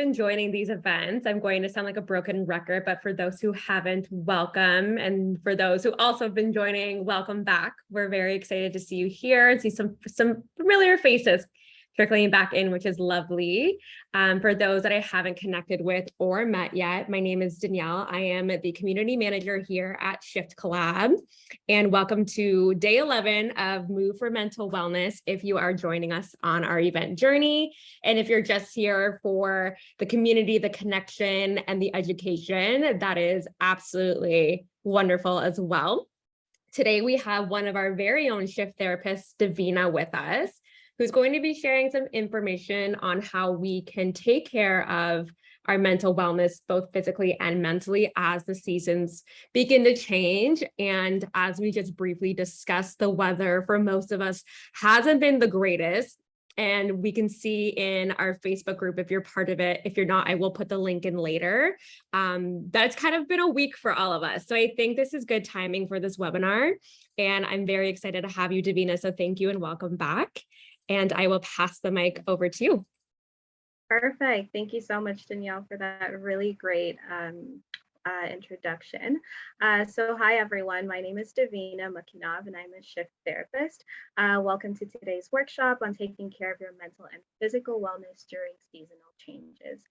been joining these events. I'm going to sound like a broken record, but for those who haven't, welcome. And for those who also have been joining, welcome back. We're very excited to see you here and see some familiar faces trickling back in, which is lovely. For those that I haven't connected with or met yet, my name is Danielle. I am the community manager here at Shift Collab, and welcome to day 11 of Move for Mental Wellness. If you are joining us on our event journey, and if you're just here for the community, the connection, and the education, that is absolutely wonderful as well. Today, we have one of our very own shift therapists, Davina, with us, who's going to be sharing some information on how we can take care of our mental wellness, both physically and mentally, as the seasons begin to change. And as we just briefly discussed, the weather for most of us hasn't been the greatest. And we can see in our Facebook group, if you're part of it, if you're not, I will put the link in later, that it's kind of been a week for all of us. So I think this is good timing for this webinar. And I'm very excited to have you, Davina. So thank you and welcome back. And I will pass the mic over to you. Perfect. Thank you so much, Danielle, for that really great introduction. So hi, everyone. My name is Davina Mukinav, and I'm a shift therapist. Welcome to today's workshop on taking care of your mental and physical wellness during seasonal changes.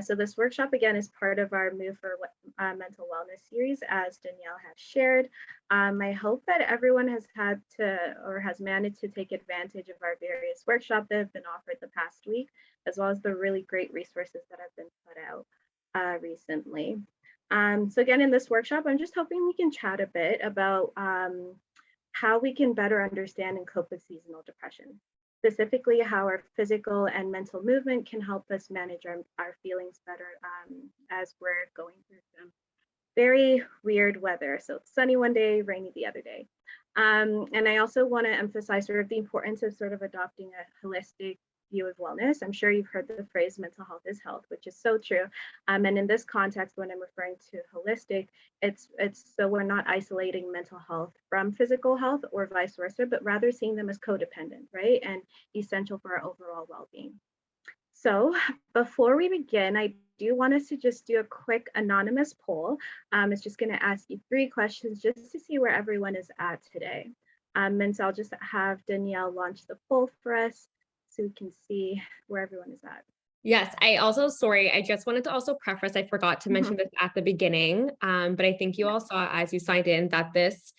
So this workshop, again, is part of our Move for Mental Wellness series, as Danielle has shared. I hope that everyone has had to or has managed to take advantage of our various workshops that have been offered the past week, as well as the really great resources that have been put out recently. So again, in this workshop, I'm just hoping we can chat a bit about how we can better understand and cope with seasonal depression, specifically how our physical and mental movement can help us manage our feelings better as we're going through some very weird weather. So it's sunny one day, rainy the other day. And I also want to emphasize sort of the importance of sort of adopting a holistic view of wellness. I'm sure you've heard the phrase mental health is health, which is so true. And in this context, when I'm referring to holistic, it's so we're not isolating mental health from physical health or vice versa, but rather seeing them as codependent, right? And essential for our overall well-being. So before we begin, I do want us to just do a quick anonymous poll. It's just going to ask you 3 questions just to see where everyone is at today. And so I'll just have Danielle launch the poll for us, so we can see where everyone is at. Yes, I just wanted to also preface, I forgot to mention this at the beginning, but I think you all saw as you signed in that this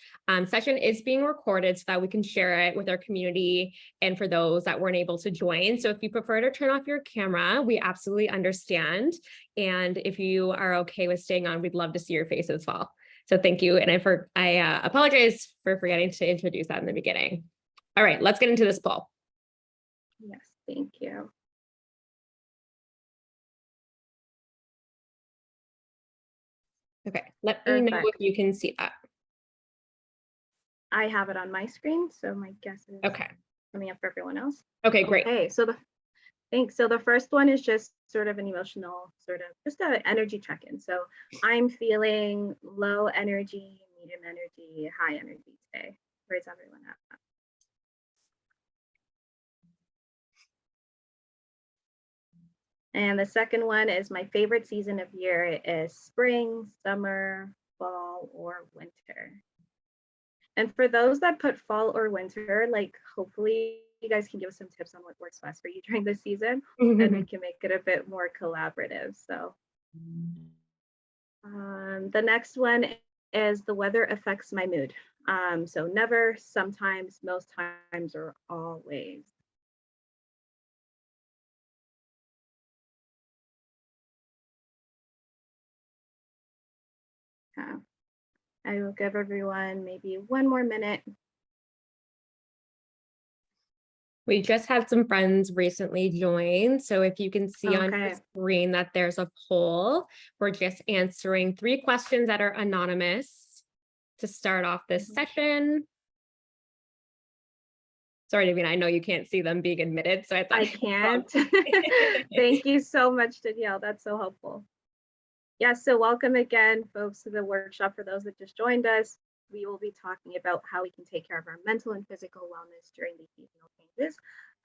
session is being recorded so that we can share it with our community and for those that weren't able to join. So if you prefer to turn off your camera, we absolutely understand. And if you are okay with staying on, we'd love to see your face as well. So thank you. And I apologize for forgetting to introduce that in the beginning. All right, let's get into this poll. Yes, thank you. Okay, let me know if you can see that. I have it on my screen, so my guess is coming up for everyone else. Okay, great. Okay, so thanks. So the first one is just sort of an emotional, just an energy check-in. So I'm feeling low energy, medium energy, high energy today. Where's everyone at? And the second one is my favorite season of year is spring, summer, fall, or winter. And for those that put fall or winter, like hopefully you guys can give us some tips on what works best for you during this season, and we can make it a bit more collaborative. So the next one is the weather affects my mood. So never, sometimes, most times, or always. I will give everyone maybe 1 more minute. We just had some friends recently join. So if you can see on your screen that there's a poll, we're just answering 3 questions that are anonymous to start off this session. Sorry, Davina, I know you can't see them being admitted, so I can't. Thank you so much, Danielle. That's so helpful. Yes, so welcome again, folks, to the workshop. For those that just joined us, we will be talking about how we can take care of our mental and physical wellness during these seasonal changes.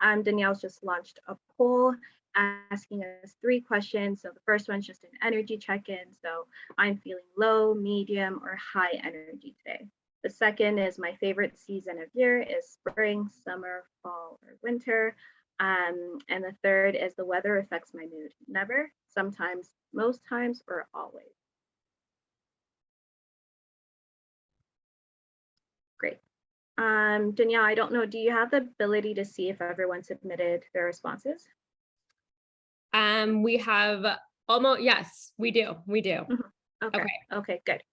Danielle's just launched a poll asking us 3 questions. So the first one's just an energy check-in. So I'm feeling low, medium, or high energy today. The second is my favorite season of year is spring, summer, fall, or winter. And the third is the weather affects my mood. Never, sometimes, most times, or always. Great. Danielle, I don't know, do you have the ability to see if everyone submitted their responses? We have almost, yes, we do. Okay, good.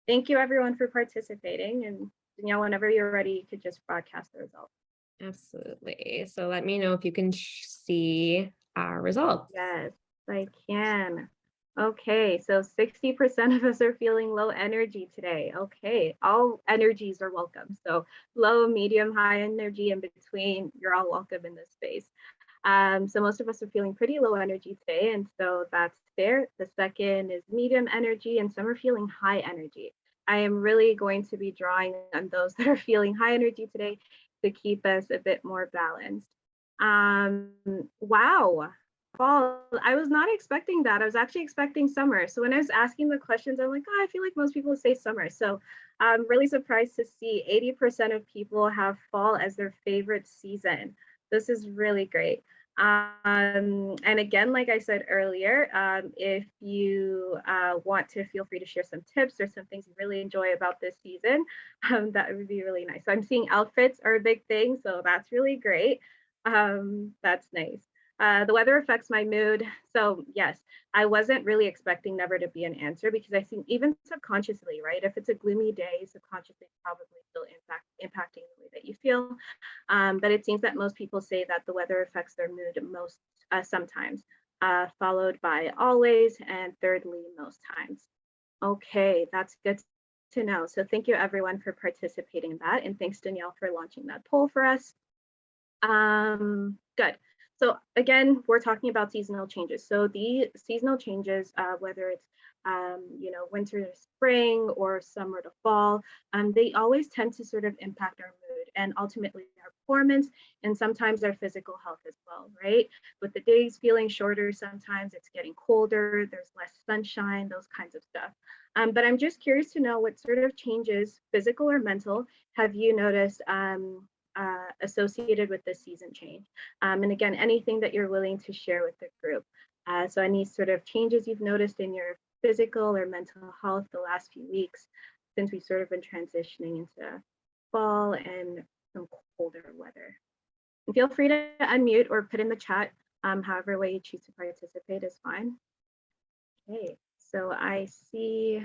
Thank you everyone for participating. And Danielle, whenever you're ready, you could just broadcast the results. Absolutely. So let me know if you can see our results. Yes, I can. Okay, so 60% of us are feeling low energy today. Okay, all energies are welcome. So low, medium, high energy in between, you're all welcome in this space. So most of us are feeling pretty low energy today, and so that's fair. The second is medium energy, and some are feeling high energy. I am really going to be drawing on those that are feeling high energy today to keep us a bit more balanced. Wow, fall. I was not expecting that. I was actually expecting summer. So when I was asking the questions, I'm like, oh, I feel like most people say summer. So I'm really surprised to see 80% of people have fall as their favorite season. This is really great. And again, like I said earlier, if you want to, feel free to share some tips or some things you really enjoy about this season, that would be really nice. So I'm seeing outfits are a big thing, so that's really great. That's nice. The weather affects my mood. So yes, I wasn't really expecting never to be an answer because I think even subconsciously, right? If it's a gloomy day, subconsciously probably still impacting the way that you feel. But it seems that most people say that the weather affects their mood most sometimes, followed by always, and thirdly, most times. Okay, that's good to know. So thank you everyone for participating in that. And thanks Danielle for launching that poll for us. Good. So again, we're talking about seasonal changes. So the seasonal changes, whether it's winter to spring or summer to fall, they always tend to sort of impact our mood and ultimately our performance and sometimes our physical health as well, right? With the days feeling shorter, sometimes it's getting colder, there's less sunshine, those kinds of stuff. But I'm just curious to know what sort of changes, physical or mental, have you noticed associated with this season change. And again, anything that you're willing to share with the group. So any sort of changes you've noticed in your physical or mental health the last few weeks since we've sort of been transitioning into fall and some colder weather. And feel free to unmute or put in the chat, however way you choose to participate is fine. Okay, so I see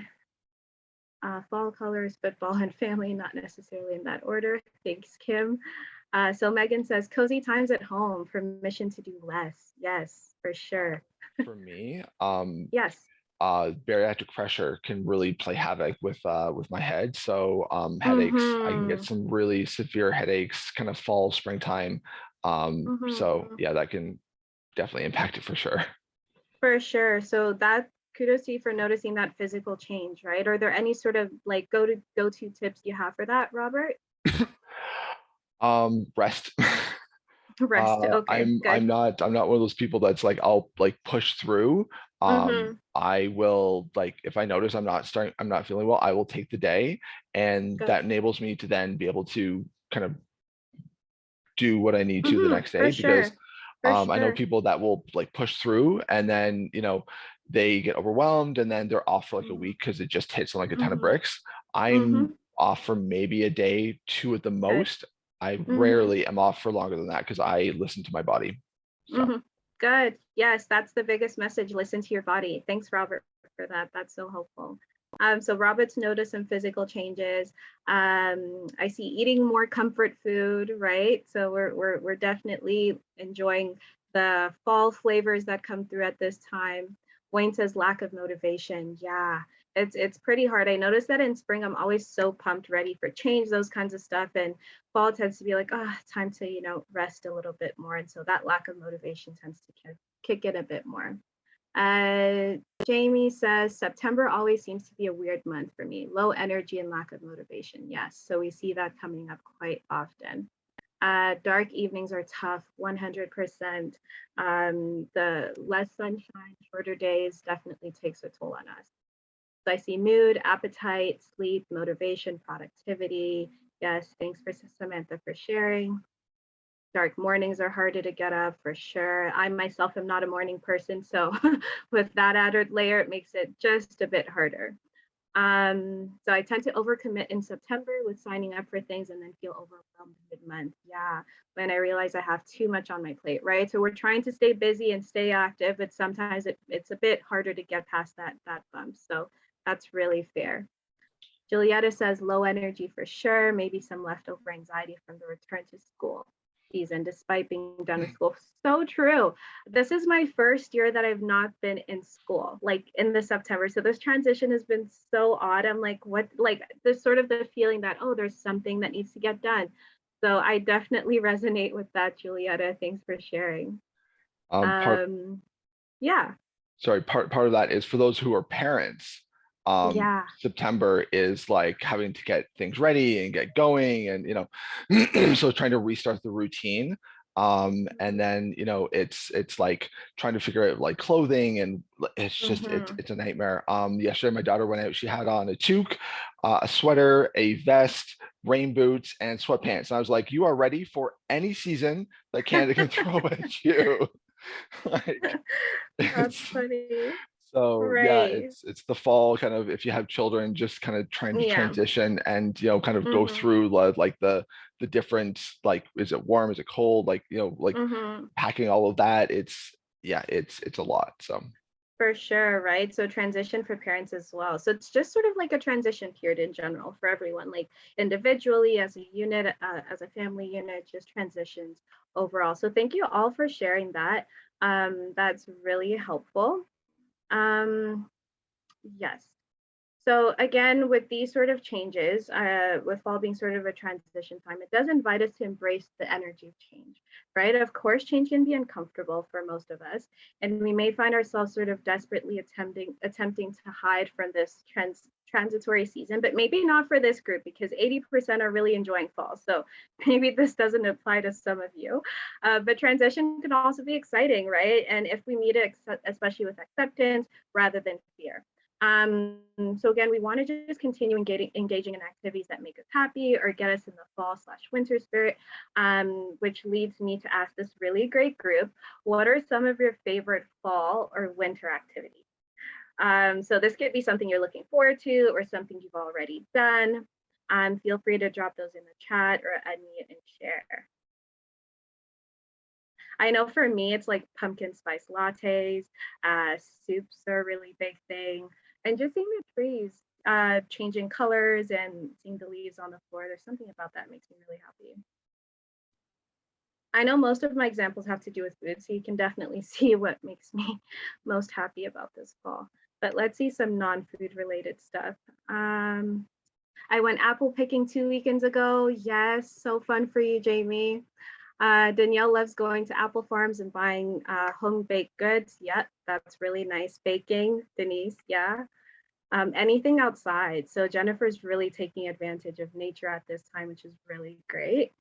fall colors, football, and family, not necessarily in that order. Thanks, Kim. So Megan says, cozy times at home, permission to do less. Yes, for sure. For me, Yes. bariatric pressure can really play havoc with my head. So headaches, I can get some really severe headaches kind of fall, springtime. So yeah, that can definitely impact it for sure. For sure. So that kudos to you for noticing that physical change, right? Are there any sort of like go-to tips you have for that, Robert? Rest. Rest. Okay, I'm not one of those people that's like I'll like push through. I will, like, if I notice I'm not feeling well, I will take the day, and that enables me to then be able to kind of do what I need to the next day, because I know people that will like push through and then they get overwhelmed and then they're off for like a week because it just hits them like a ton of bricks. I'm off for maybe a day, 2 at the most. I rarely am off for longer than that because I listen to my body. So. Good. Yes, that's the biggest message. Listen to your body. Thanks, Robert, for that. That's so helpful. So Robert's noticed some physical changes. I see eating more comfort food, right? So we're definitely enjoying the fall flavors that come through at this time. Wayne says lack of motivation. Yeah, it's pretty hard. I noticed that in spring, I'm always so pumped, ready for change, those kinds of stuff. And fall tends to be like, time to, rest a little bit more. And so that lack of motivation tends to kick in a bit more. Jamie says, September always seems to be a weird month for me. Low energy and lack of motivation. Yes, so we see that coming up quite often. Dark evenings are tough, 100%. The less sunshine, shorter days definitely takes a toll on us. So I see mood, appetite, sleep, motivation, productivity. Yes, thanks for Samantha for sharing. Dark mornings are harder to get up for sure. I myself am not a morning person, so with that added layer, it makes it just a bit harder. So I tend to overcommit in September with signing up for things and then feel overwhelmed mid-month. Yeah, when I realize I have too much on my plate, right? So we're trying to stay busy and stay active, but sometimes it's a bit harder to get past that bump. So that's really fair. Julietta says low energy for sure, maybe some leftover anxiety from the return to school season, despite being done with school. So true. This is my first year that I've not been in school, like in the September. So this transition has been so odd. I'm like, what, like there's sort of the feeling that, oh, there's something that needs to get done. So I definitely resonate with that, Julietta. Thanks for sharing. Part Yeah. Sorry, part of that is for those who are parents. Yeah. September is like having to get things ready and get going, and so trying to restart the routine. And then it's like trying to figure out like clothing, and it's just it's a nightmare. Yesterday my daughter went out, she had on a toque, a sweater, a vest, rain boots, and sweatpants, and I was like, you are ready for any season that Canada can throw at you. Like, That's it's funny. so yeah, Right. it's the fall kind of, if you have children, just kind of trying to Yeah. transition and kind of go Mm-hmm. through like the different, like, is it warm, is it cold, like like Mm-hmm. packing all of that. It's a lot. So For sure, right? So transition for parents as well. So it's just sort of like a transition period in general for everyone, like individually, as a unit, as a family unit, just transitions overall. So thank you all for sharing that. That's really helpful. Um, yes. So again, with these sort of changes, with fall being sort of a transition time, it does invite us to embrace the energy of change, right? Of course, change can be uncomfortable for most of us, and we may find ourselves sort of desperately attempting to hide from this transitory season, but maybe not for this group because 80% are really enjoying fall. So maybe this doesn't apply to some of you, but transition can also be exciting, right? And if we meet it, especially with acceptance rather than fear. So again, we want to just continue engaging in activities that make us happy or get us in the fall/winter spirit, which leads me to ask this really great group, what are some of your favorite fall or winter activities? So this could be something you're looking forward to or something you've already done. Feel free to drop those in the chat or unmute and share. I know for me, it's like pumpkin spice lattes, soups are a really big thing, and just seeing the trees changing colors and seeing the leaves on the floor. There's something about that makes me really happy. I know most of my examples have to do with food, so you can definitely see what makes me most happy about this fall. But let's see some non-food related stuff. I went apple picking 2 weekends ago. Yes, so fun for you, Jamie. Danielle loves going to apple farms and buying home baked goods. Yep, that's really nice. Baking, Denise, yeah. Anything outside. So Jennifer's really taking advantage of nature at this time, which is really great.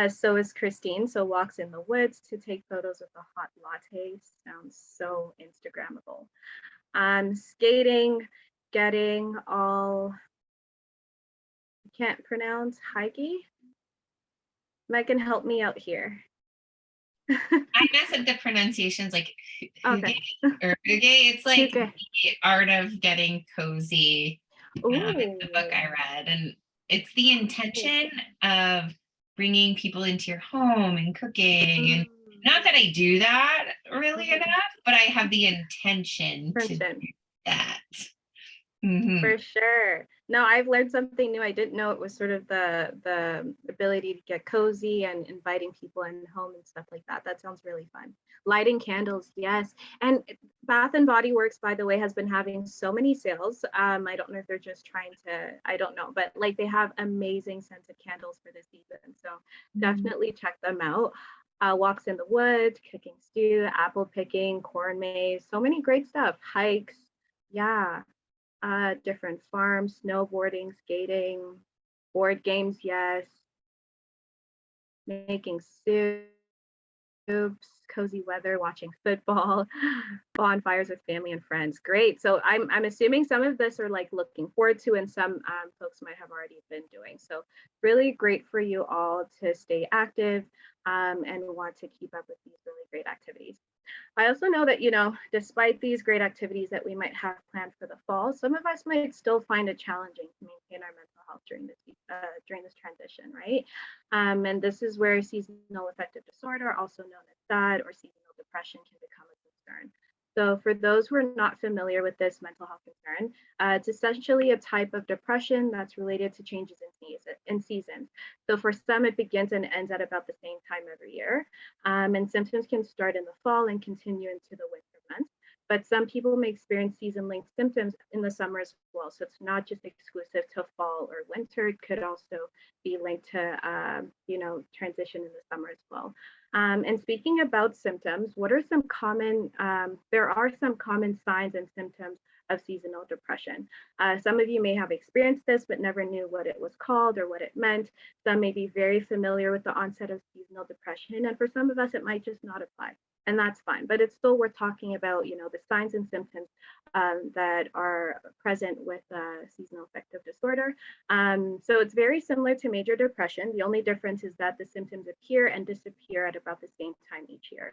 So is Christine. So walks in the woods to take photos with a hot latte. Sounds so Instagrammable. Skating, getting all, I can't pronounce, hikey. Megan, help me out here. I mess up the pronunciations, like Okay. or hygge. It's like Okay. the art of getting cozy. It's the book I read, and it's the intention of bringing people into your home and cooking. And not that I do that really enough, but I have the intention to do that. For sure. No, I've learned something new. I didn't know it was sort of the ability to get cozy and inviting people in home and stuff like that. That sounds really fun. Lighting candles, yes. And Bath and Body Works, by the way, has been having so many sales. I don't know if they're just trying to, I don't know, but like they have amazing scented candles for this season. So definitely check them out. Walks in the woods, cooking stew, apple picking, corn maze, so many great stuff. Hikes, yeah. Different farms, snowboarding, skating, board games, yes. making soups, cozy weather, watching football, bonfires with family and friends. Great. So I'm assuming some of this are like looking forward to, and some folks might have already been doing. So really great for you all to stay active and want to keep up with these really great activities. I also know that, despite these great activities that we might have planned for the fall, some of us might still find it challenging to maintain our mental health during this transition, right? And this is where seasonal affective disorder, also known as SAD or seasonal depression, can become a concern. So for those who are not familiar with this mental health concern, it's essentially a type of depression that's related to changes in seasons. So for some, it begins and ends at about the same time every year. And symptoms can start in the fall and continue into the winter months. But some people may experience season-linked symptoms in the summer as well. So it's not just exclusive to fall or winter. It could also be linked to, transition in the summer as well. And speaking about symptoms, what are some common, there are some common signs and symptoms of seasonal depression. Some of you may have experienced this, but never knew what it was called or what it meant. Some may be very familiar with the onset of seasonal depression, and for some of us, it might just not apply, and that's fine. But it's still worth talking about, the signs and symptoms that are present with seasonal affective disorder. So it's very similar to major depression. The only difference is that the symptoms appear and disappear at about the same time each year.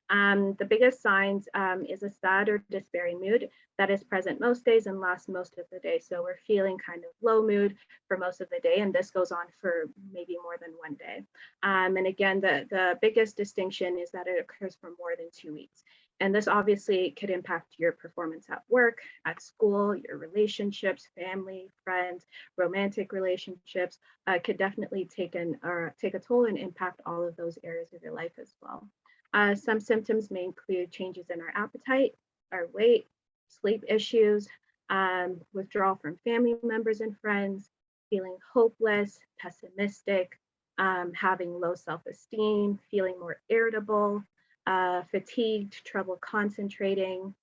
The biggest signs is a sad or despairing mood that is present most days and lasts most of the day. So we're feeling kind of low mood for most of the day, and this goes on for maybe more than one day. And again, the biggest distinction is that it occurs for more than 2 weeks. And this obviously could impact your performance at work, at school, your relationships, family, friends, romantic relationships, could definitely take a toll and impact all of those areas of your life as well. Some symptoms may include changes in our appetite, our weight, sleep issues, withdrawal from family members and friends, feeling hopeless, pessimistic, having low self-esteem, feeling more irritable, fatigued, trouble concentrating,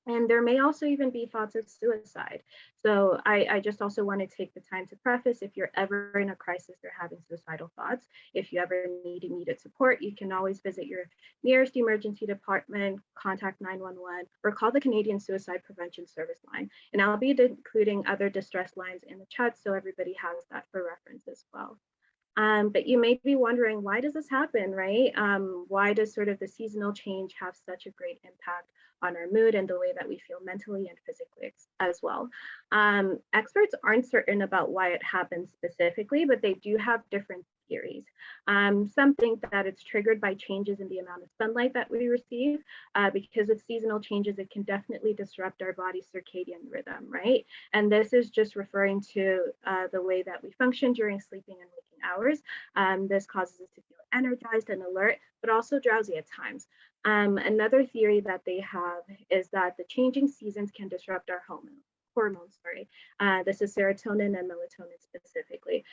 and there may also even be thoughts of suicide. So I just also want to take the time to preface, if you're ever in a crisis or having suicidal thoughts, if you ever need immediate support, you can always visit your nearest emergency department, contact 911, or call the Canadian Suicide Prevention Service line. And I'll be including other distress lines in the chat so everybody has that for reference as well. But you may be wondering, why does this happen, right? Why does sort of the seasonal change have such a great impact on our mood and the way that we feel mentally and physically as well? Experts aren't certain about why it happens specifically, but they do have different theories. Some think that it's triggered by changes in the amount of sunlight that we receive. Because of seasonal changes, it can definitely disrupt our body's circadian rhythm, right? And this is just referring to the way that we function during sleeping and waking hours. This causes us to feel energized and alert, but also drowsy at times. Another theory that they have is that the changing seasons can disrupt our hormones. This is serotonin and melatonin specifically.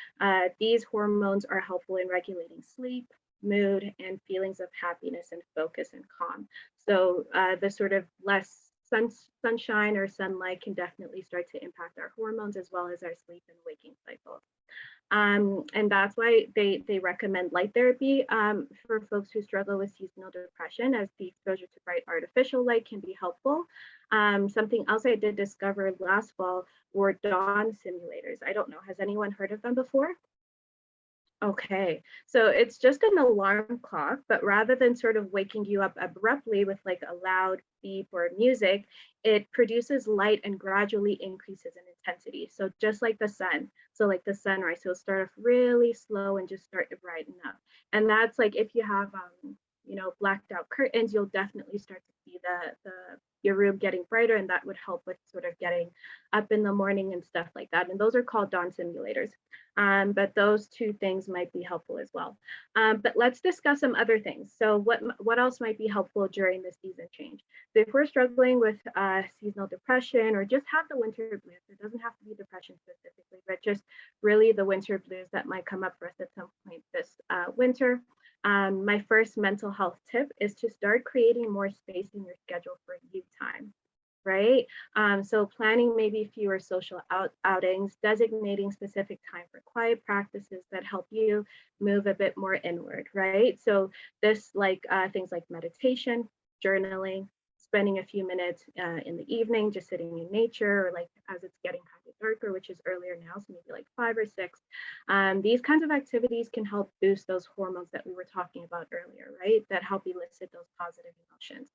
These hormones are helpful in regulating sleep, mood, and feelings of happiness and focus and calm. So the sort of less sunshine or sunlight can definitely start to impact our hormones as well as our sleep and waking cycles. And that's why they recommend light therapy for folks who struggle with seasonal depression, as the exposure to bright artificial light can be helpful. Something else I did discover last fall were dawn simulators. I don't know, has anyone heard of them before? Okay, so it's just an alarm clock, but rather than sort of waking you up abruptly with like a loud beep or music, it produces light and gradually increases in intensity. So just like the sun, so like the sunrise, so it'll start off really slow and just start to brighten up. And that's like if you have blacked out curtains, you'll definitely start to see your room getting brighter, and that would help with sort of getting up in the morning and stuff like that. And those are called dawn simulators. But those two things might be helpful as well. But let's discuss some other things. So what else might be helpful during the season change? So if we're struggling with seasonal depression or just have the winter blues, it doesn't have to be depression specifically, but just really the winter blues that might come up for us at some point this winter. My first mental health tip is to start creating more space in your schedule for you time. right? So planning maybe fewer social outings, designating specific time for quiet practices that help you move a bit more inward, right? So this like things like meditation, journaling, spending a few minutes in the evening just sitting in nature, or like as it's getting kind of darker, which is earlier now, so maybe like 5 or 6. These kinds of activities can help boost those hormones that we were talking about earlier, right? That help elicit those positive emotions.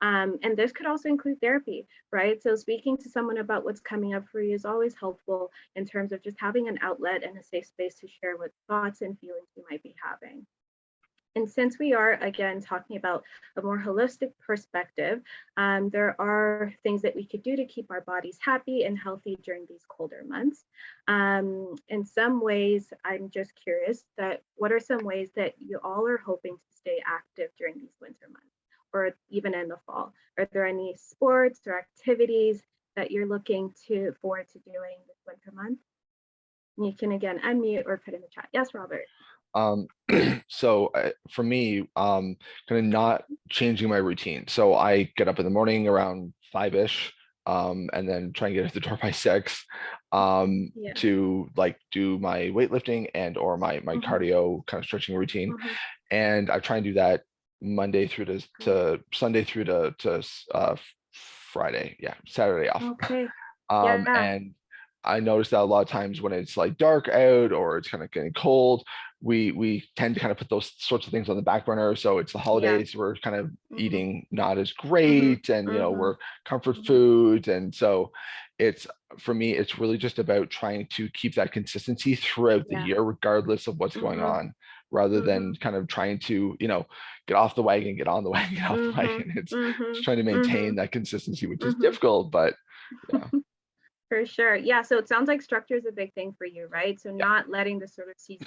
And this could also include therapy, right? So speaking to someone about what's coming up for you is always helpful in terms of just having an outlet and a safe space to share what thoughts and feelings you might be having. And since we are, again, talking about a more holistic perspective, there are things that we could do to keep our bodies happy and healthy during these colder months. In some ways, I'm just curious that what are some ways that you all are hoping to stay active during these winter months, or even in the fall? Are there any sports or activities that you're looking forward to doing this winter month? You can again unmute or put in the chat. Yes, Robert. So for me, kind of not changing my routine. So I get up in the morning around 5-ish, and then try and get at the door by 6, to like do my weightlifting and or my cardio kind of stretching routine. And I try and do that Monday through to Sunday through to Friday. Yeah, Saturday off. Okay. And I noticed that a lot of times when it's like dark out or it's kind of getting cold, we tend to kind of put those sorts of things on the back burner. So it's the holidays, we're kind of eating not as great, and you know, we're comfort food. And so it's, for me, it's really just about trying to keep that consistency throughout the year, regardless of what's going on, rather than kind of trying to, you know, get off the wagon, get on the wagon, get off the wagon. It's just trying to maintain that consistency, which is difficult, but yeah. For sure. Yeah. So it sounds like structure is a big thing for you, right? So not letting the sort of season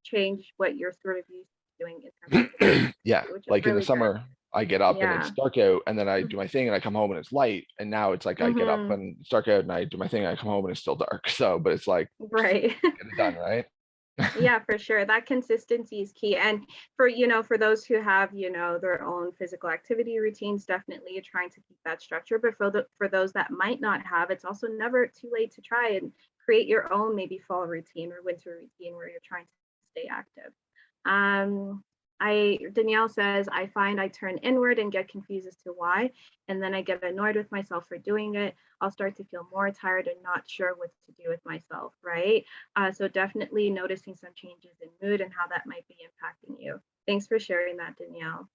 change what you're sort of used to doing in terms of yeah. Like really in the summer, good. I get up and it's dark out, and then I do my thing and I come home and it's light. And now it's like I get up and it's dark out and I do my thing and I come home and it's still dark. So, but it's like, right. Get it done, right? Yeah, for sure. That consistency is key. And for those who have, their own physical activity routines, definitely trying to keep that structure. But for those that might not have, it's also never too late to try and create your own maybe fall routine or winter routine where you're trying to stay active. Danielle says, I find I turn inward and get confused as to why, and then I get annoyed with myself for doing it. I'll start to feel more tired and not sure what to do with myself, right? So definitely noticing some changes in mood and how that might be impacting you. Thanks for sharing that, Danielle.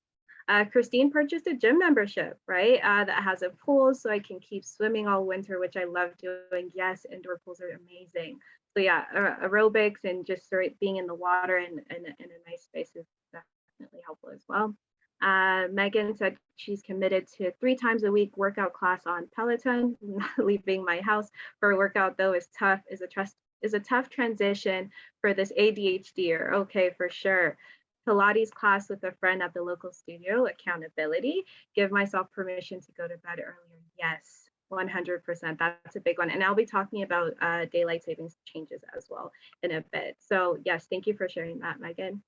Christine purchased a gym membership, right? That has a pool, so I can keep swimming all winter, which I love doing. Yes, indoor pools are amazing. So yeah, aerobics and just sort of being in the water and in a nice space is definitely helpful as well. Megan said she's committed to 3 times a week workout class on Peloton. Leaving my house for a workout though is a tough transition for this ADHDer. Okay, for sure. Pilates class with a friend at the local studio, accountability, give myself permission to go to bed earlier. Yes, 100%. That's a big one. And I'll be talking about daylight savings changes as well in a bit. So yes, thank you for sharing that, Megan.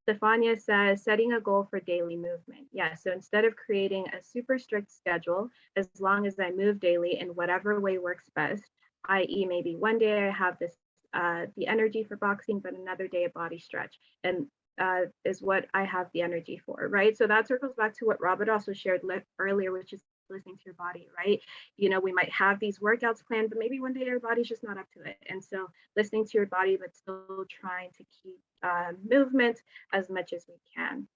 Stefania says, setting a goal for daily movement. Yes, so instead of creating a super strict schedule, as long as I move daily in whatever way works best, i.e. maybe one day I have the energy for boxing, but another day a body stretch. And is what I have the energy for, right? So that circles back to what Robert also shared earlier, which is listening to your body, right? We might have these workouts planned, but maybe one day our body's just not up to it. And so listening to your body, but still trying to keep movement as much as we can.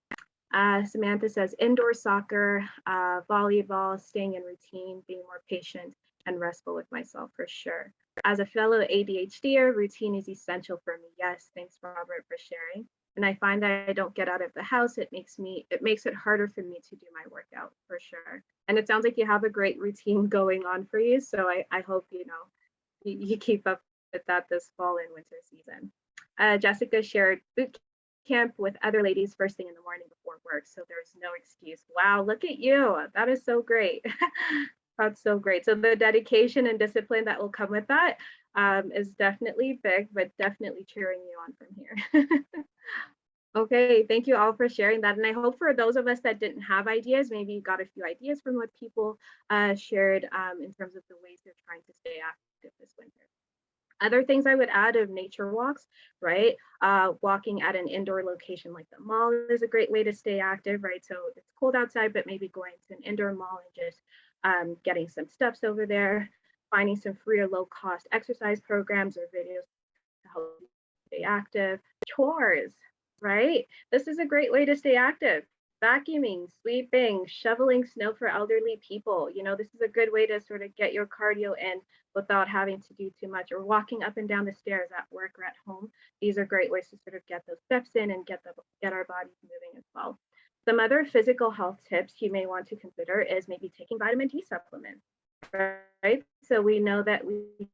Samantha says indoor soccer, volleyball, staying in routine, being more patient and restful with myself for sure. As a fellow ADHDer, routine is essential for me. Yes, thanks Robert for sharing. And I find that I don't get out of the house. It makes it harder for me to do my workout for sure. And it sounds like you have a great routine going on for you. So I hope, you keep up with that this fall and winter season. Jessica shared boot camp with other ladies first thing in the morning before work. So there's no excuse. Wow, look at you. That is so great. That's so great. So the dedication and discipline that will come with that is definitely big, but definitely cheering you on from here. Okay, thank you all for sharing that. And I hope for those of us that didn't have ideas, maybe you got a few ideas from what people shared in terms of the ways they're trying to stay active this winter. Other things I would add of nature walks, right? Walking at an indoor location like the mall is a great way to stay active, right? So it's cold outside, but maybe going to an indoor mall and just getting some steps over there, finding some free or low cost exercise programs or videos to help you stay active. Chores, right? This is a great way to stay active. Vacuuming, sweeping, shoveling snow for elderly people. You know, this is a good way to sort of get your cardio in without having to do too much, or walking up and down the stairs at work or at home. These are great ways to sort of get those steps in and get our bodies moving as well. Some other physical health tips you may want to consider is maybe taking vitamin D supplements, right? So we know that we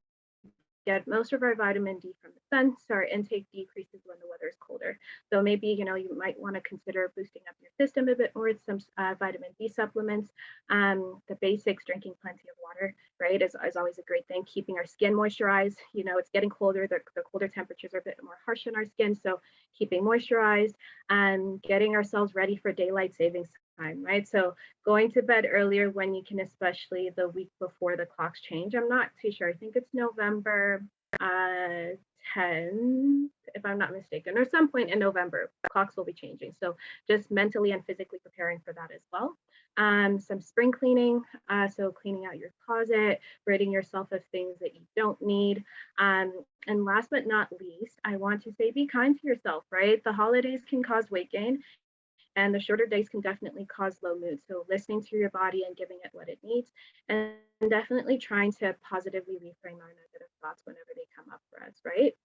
get most of our vitamin D from the sun, so our intake decreases when the weather is colder. So maybe, you know, you might want to consider boosting up your system a bit more with some vitamin D supplements. The basics, drinking plenty of water, right, is always a great thing. Keeping our skin moisturized. You know, it's getting colder. The colder temperatures are a bit more harsh on our skin, so keeping moisturized and getting ourselves ready for daylight savings time, right? So going to bed earlier when you can, especially the week before the clocks change. I'm not too sure. I think it's November 10th, if I'm not mistaken, or some point in November, the clocks will be changing. So just mentally and physically preparing for that as well. Some spring cleaning, so cleaning out your closet, ridding yourself of things that you don't need. And last but not least, I want to say be kind to yourself, right? The holidays can cause weight gain, and the shorter days can definitely cause low mood. So listening to your body and giving it what it needs, and definitely trying to positively reframe our negative thoughts whenever they come up for us, right?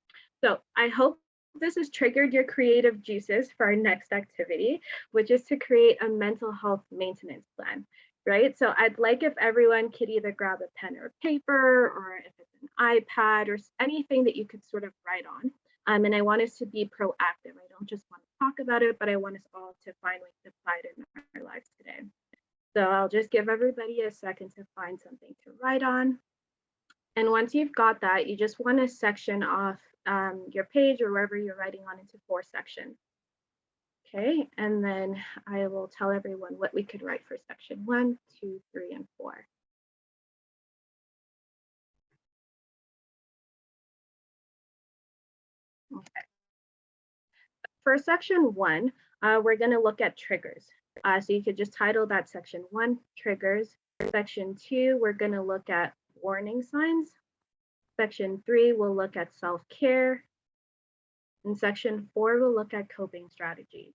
So I hope this has triggered your creative juices for our next activity, which is to create a mental health maintenance plan, right? So I'd like if everyone could either grab a pen or paper, or if it's an iPad or anything that you could sort of write on. And I want us to be proactive. I don't just want to talk about it, but I want us all to find ways to apply it in our lives today. So I'll just give everybody a second to find something to write on. And once you've got that, you just want to section off your page or wherever you're writing on into 4 sections. Okay, and then I will tell everyone what we could write for section 1, 2, 3, and 4. Okay. For section 1, we're going to look at triggers. So you could just title that section 1, triggers. Section 2, we're going to look at warning signs. Section 3, we'll look at self-care. And section 4, we'll look at coping strategies.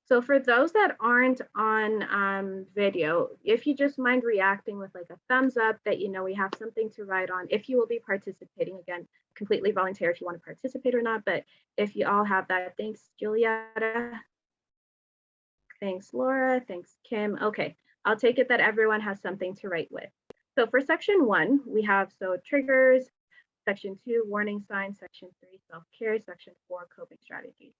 So for those that aren't on video, if you just mind reacting with like a thumbs up that you know we have something to write on, if you will be participating, again, completely voluntary if you want to participate or not, but if you all have that, thanks Julietta, thanks Laura, thanks Kim. Okay, I'll take it that everyone has something to write with. So for section 1, we have triggers, section 2, warning signs, section 3, self-care, section 4, coping strategies.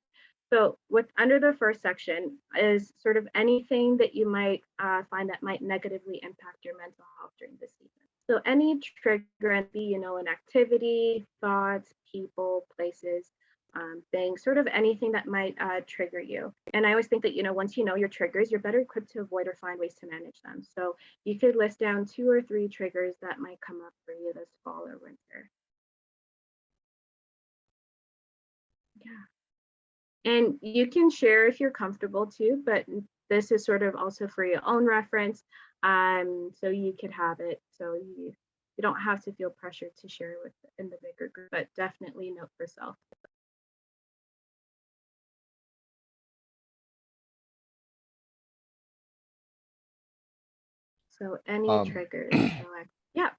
So under the first section is sort of anything that you might find that might negatively impact your mental health during this season. So any trigger, and be, you know, an activity, thoughts, people, places, things, sort of anything that might trigger you. And I always think that, you know, once you know your triggers, you're better equipped to avoid or find ways to manage them. So you could list down 2 or 3 triggers that might come up for you this fall or winter. Yeah. And you can share if you're comfortable too, but this is sort of also for your own reference. So you could have it. So you don't have to feel pressured to share with in the bigger group, but definitely note for self. So any triggers. So yeah.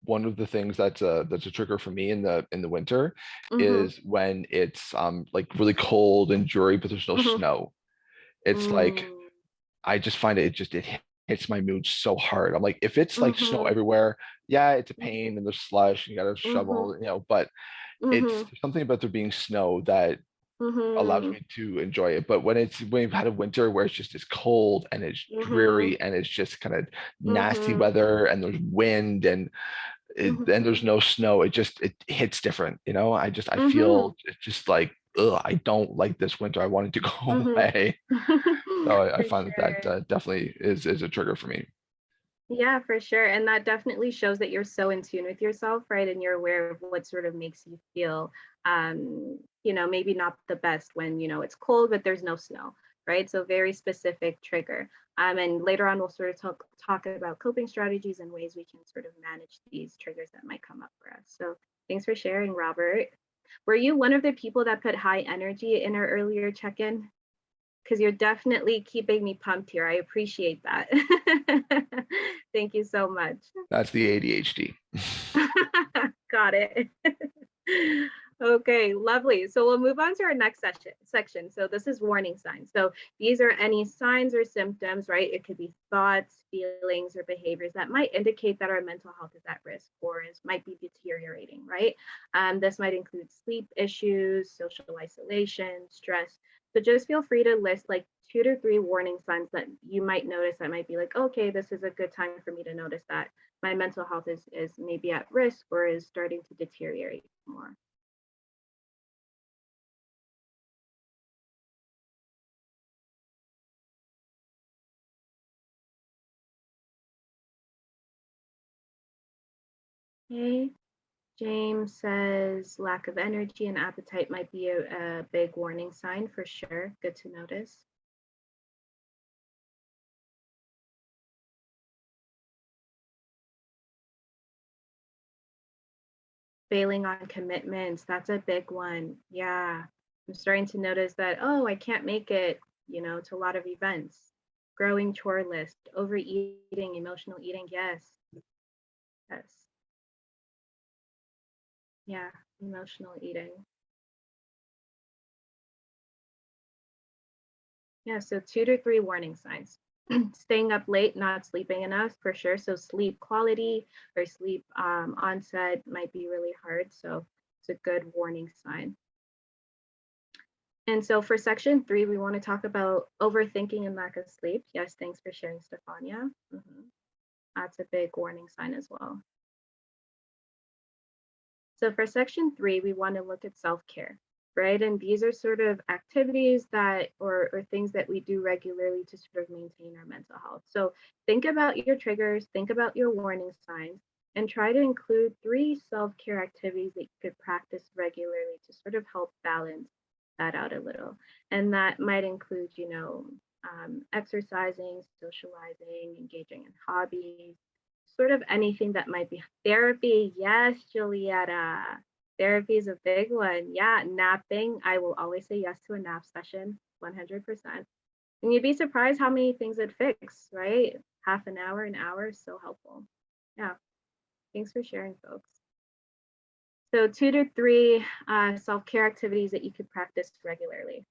One of the things that's a trigger for me in the winter is when it's like really cold and dreary, but there's no snow. It's like I just find it hits my mood so hard. I'm like, if it's like snow everywhere, yeah, it's a pain and there's slush and you gotta shovel, you know, but it's something about there being snow that allows me to enjoy it. But when we've had a winter where it's cold and it's dreary and it's just kind of nasty weather and there's wind and and there's no snow, it hits different, you know. I Mm-hmm. feel just like, ugh, I don't like this winter. I want it to go away. So I For find that sure. definitely is a trigger for me. Yeah, for sure. And that definitely shows that you're so in tune with yourself, right? And you're aware of what sort of makes you feel, maybe not the best when, it's cold, but there's no snow, right? So very specific trigger. And later on, we'll sort of talk about coping strategies and ways we can sort of manage these triggers that might come up for us. So thanks for sharing, Robert. Were you one of the people that put high energy in our earlier check-in? Because you're definitely keeping me pumped here. I appreciate that. Thank you so much. That's the ADHD. Got it. Okay, lovely. So we'll move on to our next section. So this is warning signs. So these are any signs or symptoms, right? It could be thoughts, feelings, or behaviors that might indicate that our mental health is at risk or might be deteriorating, right? This might include sleep issues, social isolation, stress. So just feel free to list like 2 to 3 warning signs that you might notice that might be like, okay, this is a good time for me to notice that my mental health is maybe at risk or is starting to deteriorate more. Okay, James says lack of energy and appetite might be a big warning sign for sure. Good to notice. Failing on commitments, that's a big one. Yeah, I'm starting to notice that, oh, I can't make it, to a lot of events. Growing chore list, overeating, emotional eating, yes. Yes. Yeah, emotional eating. Yeah, so 2 to 3 warning signs. Staying up late, not sleeping enough for sure. So sleep quality or sleep onset might be really hard. So it's a good warning sign. And so for section 3, we want to talk about overthinking and lack of sleep. Yes, thanks for sharing, Stefania. That's a big warning sign as well. So for section 3, we want to look at self-care, right? And these are sort of activities that or things that we do regularly to sort of maintain our mental health. So think about your triggers, think about your warning signs, and try to include 3 self-care activities that you could practice regularly to sort of help balance that out a little. And that might include, exercising, socializing, engaging in hobbies, sort of anything that might be therapy. Yes, Julietta. Therapy is a big one. Yeah, napping. I will always say yes to a nap session, 100%. And you'd be surprised how many things it fixes, right? Half an hour is so helpful. Yeah. Thanks for sharing, folks. So 2 to 3 self-care activities that you could practice regularly.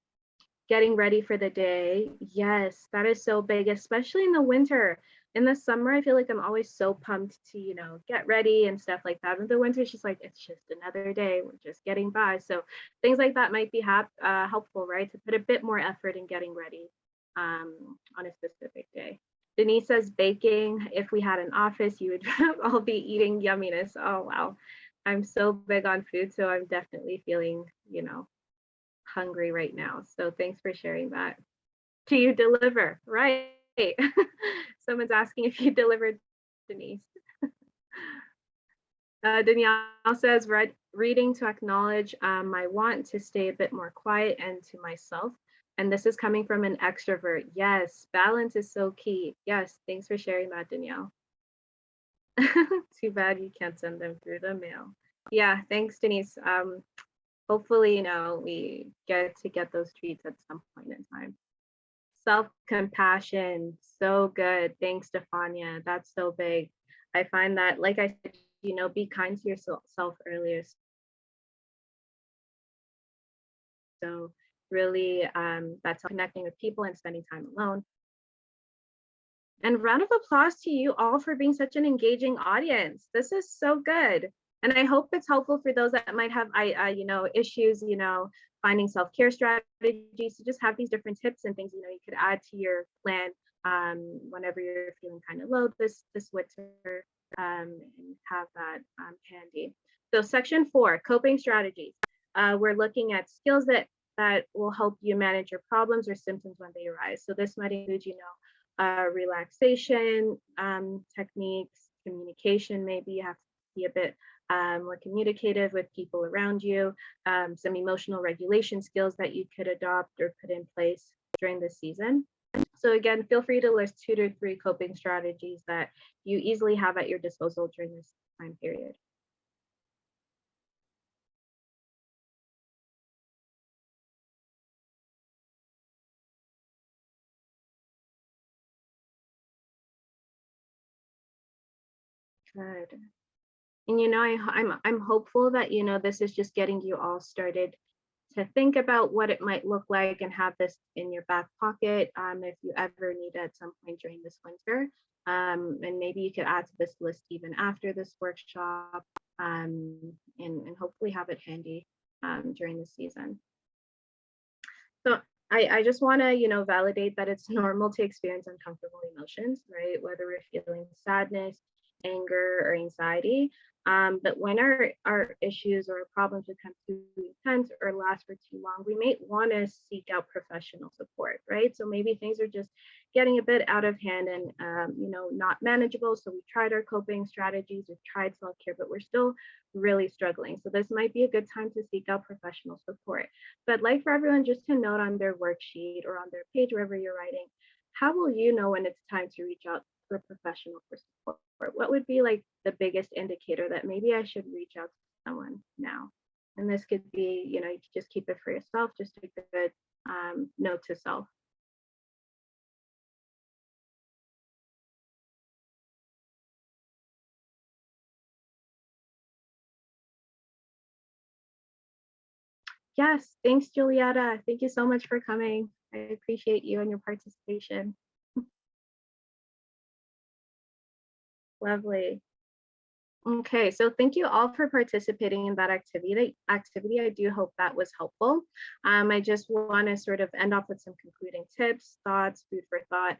Getting ready for the day. Yes, that is so big, especially in the winter. In the summer, I feel like I'm always so pumped to, get ready and stuff like that. In the winter, it's just like, it's just another day. We're just getting by. So things like that might be helpful, right? To put a bit more effort in getting ready on a specific day. Denise says baking. If we had an office, you would all be eating yumminess. Oh, wow. I'm so big on food, so I'm definitely feeling, hungry right now. So thanks for sharing that. Do you deliver? Right. Someone's asking if you delivered, Denise. Danielle says, reading to acknowledge my want to stay a bit more quiet and to myself. And this is coming from an extrovert. Yes, balance is so key. Yes, thanks for sharing that, Danielle. Too bad you can't send them through the mail. Yeah, thanks, Denise. Hopefully, we get those treats at some point in time. Self-compassion, so good. Thanks, Stefania. That's so big. I find that, like I said, be kind to yourself earlier. So really, that's connecting with people and spending time alone. And round of applause to you all for being such an engaging audience. This is so good. And I hope it's helpful for those that might have, issues, finding self-care strategies to just have these different tips and things, you could add to your plan whenever you're feeling kind of low this winter, and have that handy. So section 4, coping strategies. We're looking at skills that will help you manage your problems or symptoms when they arise. So this might include, relaxation techniques, communication. Maybe you have to be a bit more communicative with people around you, some emotional regulation skills that you could adopt or put in place during the season. So again, feel free to list 2 to 3 coping strategies that you easily have at your disposal during this time period. Good. And I'm hopeful that this is just getting you all started to think about what it might look like and have this in your back pocket if you ever need it at some point during this winter. And maybe you could add to this list even after this workshop, and hopefully have it handy during the season. So I just want to, validate that it's normal to experience uncomfortable emotions, right? Whether we're feeling sadness, anger, or anxiety. But when our issues or problems become too intense or last for too long, we may want to seek out professional support, right? So maybe things are just getting a bit out of hand and, not manageable. So we tried our coping strategies, we've tried self-care, but we're still really struggling. So this might be a good time to seek out professional support. But I'd like for everyone just to note on their worksheet or on their page, wherever you're writing, how will you know when it's time to reach out for a professional for support? What would be like the biggest indicator that maybe I should reach out to someone now? And this could be, you could just keep it for yourself, just a good note to self. Yes, thanks, Julietta. Thank you so much for coming. I appreciate you and your participation. Lovely. Okay, so thank you all for participating in that activity. I do hope that was helpful. I just want to sort of end off with some concluding tips, thoughts, food for thought.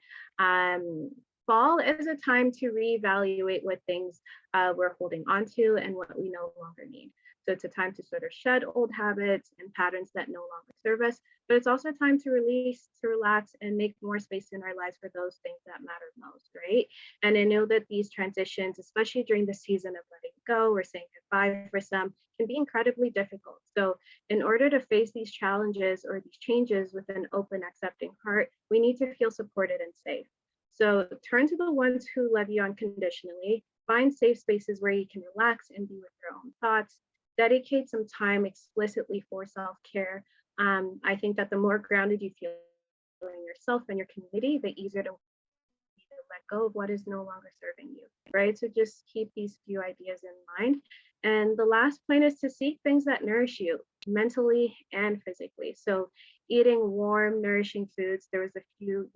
Fall is a time to reevaluate what things we're holding on to and what we no longer need. So it's a time to sort of shed old habits and patterns that no longer serve us, but it's also a time to release, to relax, and make more space in our lives for those things that matter most, right? And I know that these transitions, especially during the season of letting go or saying goodbye for some, can be incredibly difficult. So in order to face these challenges or these changes with an open, accepting heart, we need to feel supported and safe. So turn to the ones who love you unconditionally, find safe spaces where you can relax and be with your own thoughts, dedicate some time explicitly for self-care. I think that the more grounded you feel in yourself and your community, the easier to let go of what is no longer serving you, right? So just keep these few ideas in mind. And the last point is to seek things that nourish you mentally and physically. So eating warm, nourishing foods. There was a few,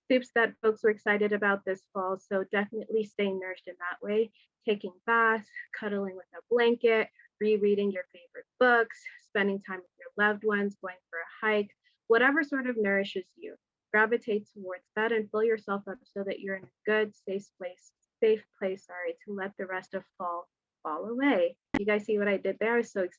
soups that folks were excited about this fall. So definitely staying nourished in that way, taking baths, cuddling with a blanket, rereading your favorite books, spending time with your loved ones, going for a hike, whatever sort of nourishes you. Gravitate towards that and fill yourself up so that you're in a good, safe place, to let the rest of fall away. You guys see what I did there? I was so excited.